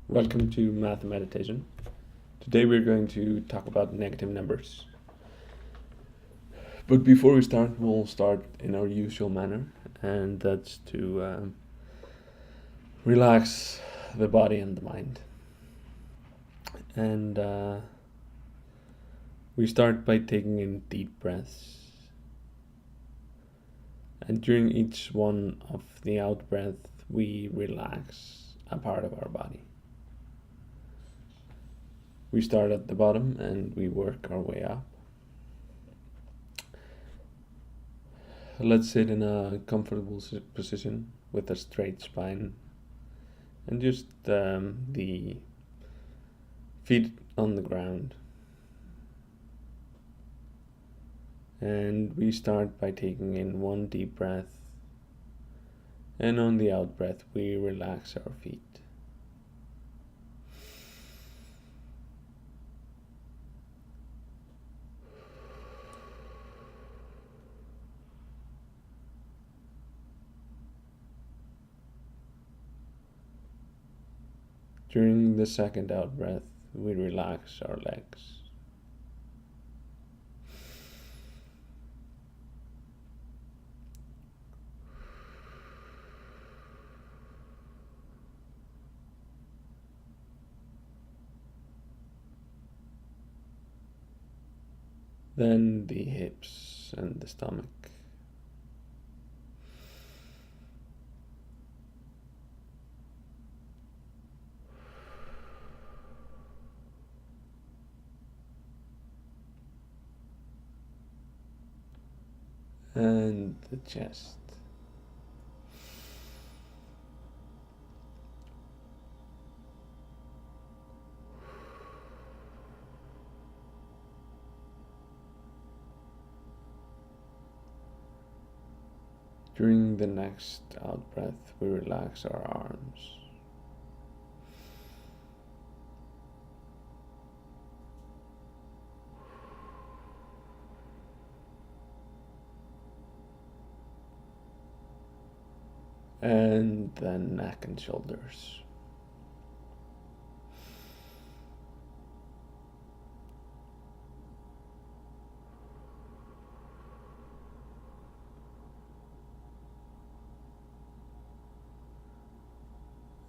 Welcome to Math and Meditation. Today we're going to talk about negative numbers. But before we start, we'll start in our usual manner, and that's to relax the body and the mind. And we start by taking in deep breaths. And during each one of the out breath, we relax a part of our body. We start at the bottom and we work our way up. Let's sit in a comfortable position with a straight spine and just the feet on the ground. And we start by taking in one deep breath, and on the out breath we relax our feet. During the second out breath, we relax our legs. Then the hips and the stomach. And the chest. During the next out breath, we relax our arms. And then neck and shoulders.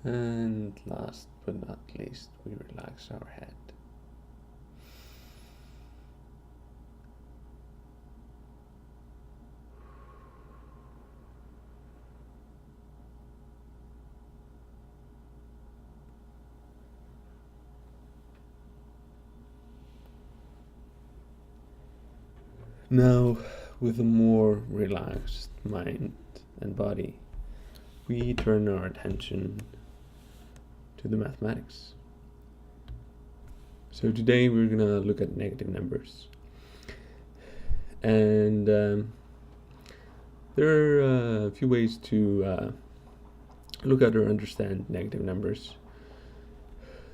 And last but not least, we relax our head. Now, with a more relaxed mind and body, we turn our attention to the mathematics. So today we're going to look at negative numbers. And there are a few ways to look at or understand negative numbers.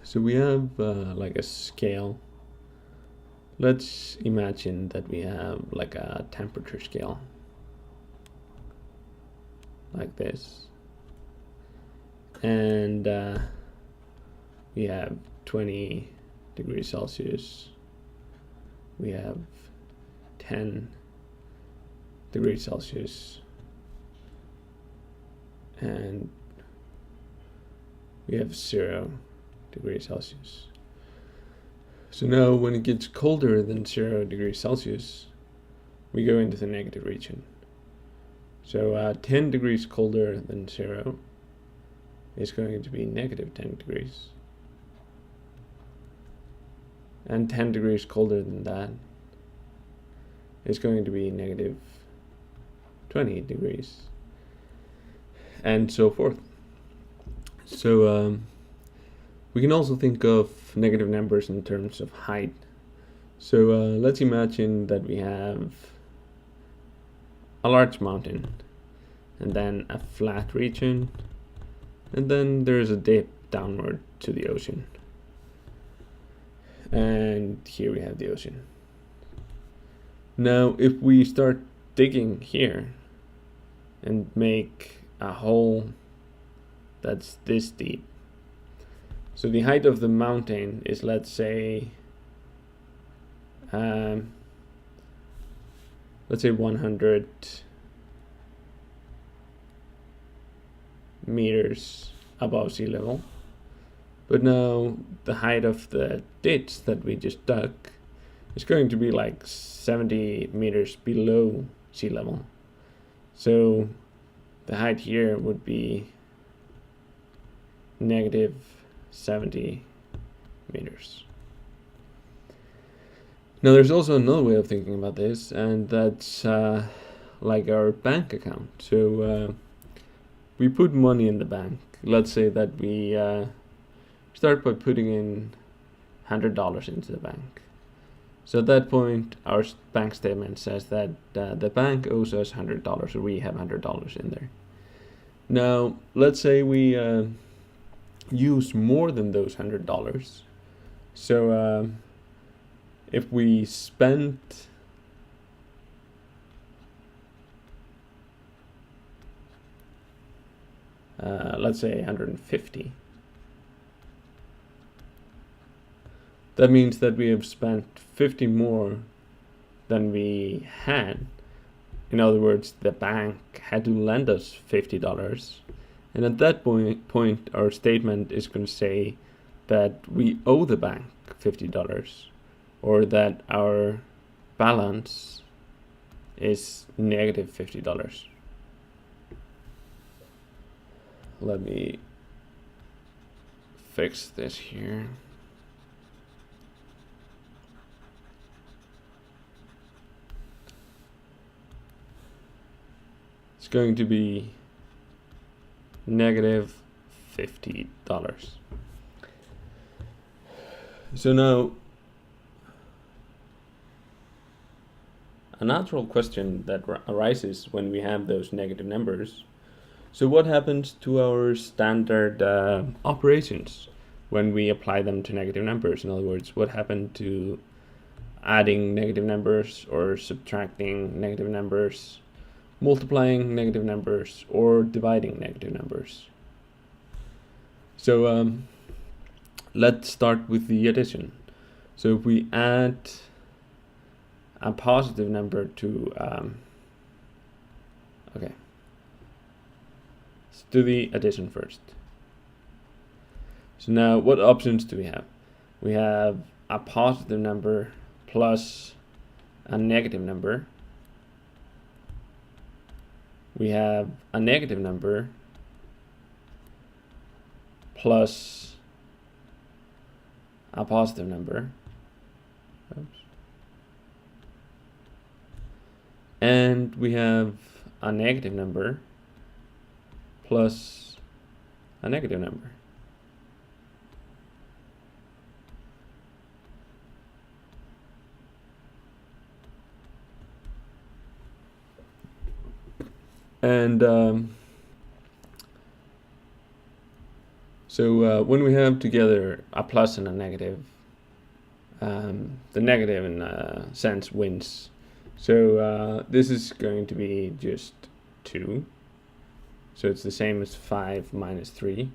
So we have like a scale. Let's imagine that we have like a temperature scale, like this. And we have 20 degrees Celsius, we have 10 degrees Celsius, and we have 0 degrees Celsius. So now when it gets colder than 0 degrees Celsius, we go into the negative region. So 10 degrees colder than 0 is going to be negative 10 degrees. And 10 degrees colder than that is going to be negative 20 degrees. And so forth. So we can also think of negative numbers in terms of height. So let's imagine that we have a large mountain and then a flat region, and then there's a dip downward to the ocean. And here we have the ocean. Now, if we start digging here and make a hole that's this deep, So the height of the mountain is, let's say 100 meters above sea level. But now the height of the ditch that we just dug is going to be like 70 meters below sea level. So the height here would be negative 70 meters. Now there's also another way of thinking about this, and that's like our bank account. So we put money in the bank. Let's say that we start by putting in $100 into the bank. So at that point, our bank statement says that the bank owes us $100, or we have $100 in there. Now, let's say we use more than those $100. So if we spent let's say 150, that means that we have spent 50 more than we had. In other words, the bank had to lend us $50. And at that point, our statement is going to say that we owe the bank $50, or that our balance is negative $50. Let me fix this here. It's going to be negative $50. So now, a natural question that arises when we have those negative numbers. So what happens to our standard operations when we apply them to negative numbers? In other words, what happened to adding negative numbers or subtracting negative numbers, multiplying negative numbers, or dividing negative numbers? So let's start with the addition. So if we add a positive number to, okay, let's do the addition first. So now what options do we have? We have a positive number plus a negative number. We have a negative number plus a positive number. Oops. And we have a negative number plus a negative number. And so when we have together a plus and a negative, the negative in a sense wins. So this is going to be just 2. So it's the same as 5 minus 3.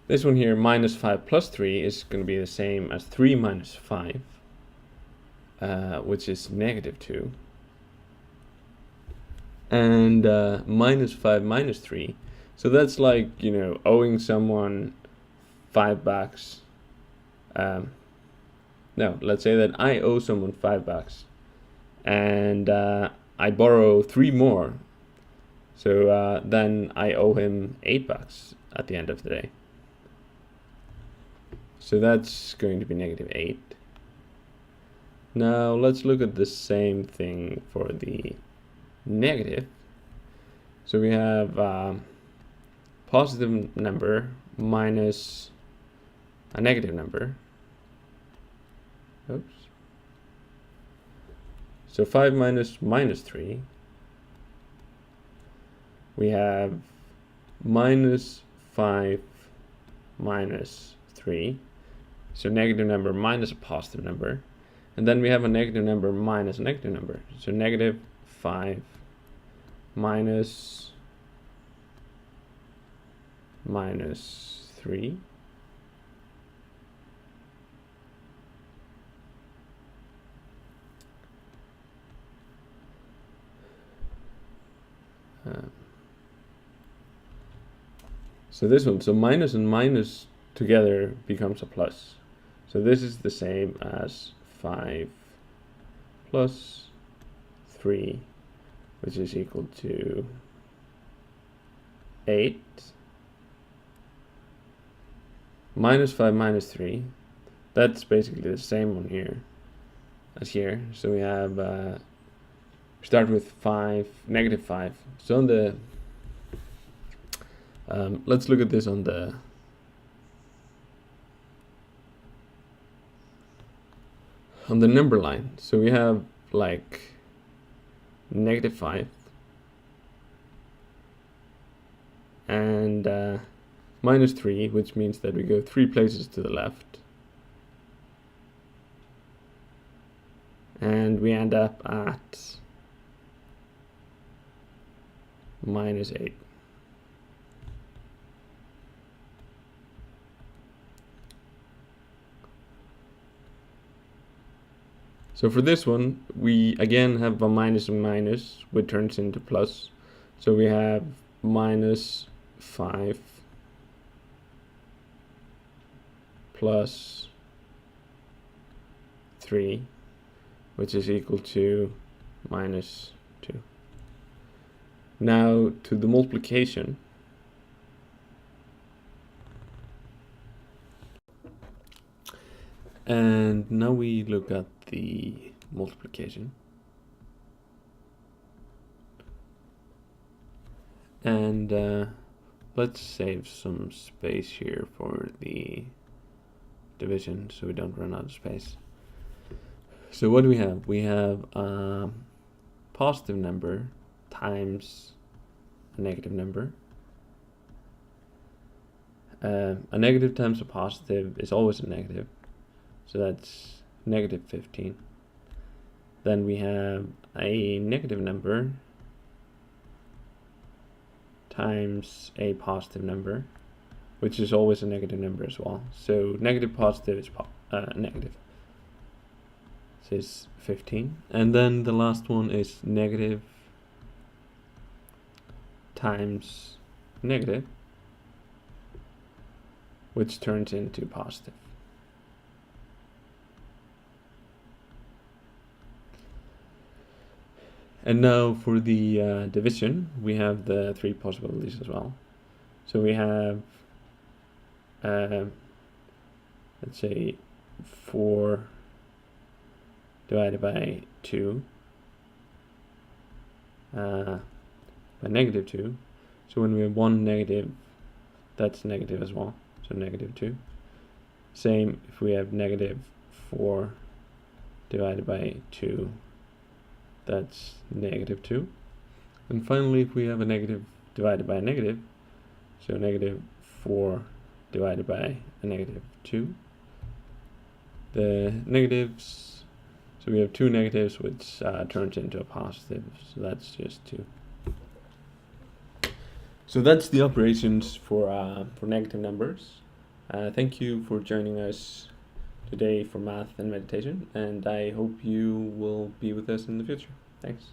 This one here, minus 5 plus 3, is going to be the same as 3 minus 5, which is negative 2. And minus 5 minus 3. So that's like, owing someone $5. No, let's say that I owe someone $5, and I borrow 3 more. So then I owe him $8 at the end of the day. So that's going to be negative 8. Now let's look at the same thing for the negative. So we have positive number minus a negative number. Oops. So 5 minus minus 3. We have minus 5 minus 3. So negative number minus a positive number. And then we have a negative number minus a negative number. So negative 5 minus 3. So this one, so minus and minus together becomes a plus. So this is the same as 5 plus 3, which is equal to 8. Minus 5 minus 3. That's basically the same one here as here. So we have start with 5, negative 5. So on the let's look at this on the number line. So we have like negative 5 and minus 3, which means that we go 3 places to the left. And we end up at minus 8. So for this one, we again have a minus and minus, which turns into plus. So we have minus 5 plus 3, which is equal to minus 2. Now to the multiplication. And now we look at the multiplication. And let's save some space here for the division so we don't run out of space. So what do we have? We have a positive number times a negative number. A negative times a positive is always a negative. So that's negative 15. Then we have a negative number times a positive number, which is always a negative number as well. So negative positive is negative. So it's 15. And then the last one is negative times negative, which turns into positive. And now for the division, we have the 3 possibilities as well. So we have, let's say, 4 divided by 2, by negative 2. So when we have one negative, that's negative as well. So negative 2. Same if we have negative 4 divided by 2. That's negative 2. And finally, if we have a negative divided by a negative, so negative 4 divided by a negative 2, the negatives, so we have 2 negatives, which turns into a positive, so that's just 2. So that's the operations for negative numbers. Thank you for joining us today for math and meditation, and I hope you will be with us in the future. Thanks.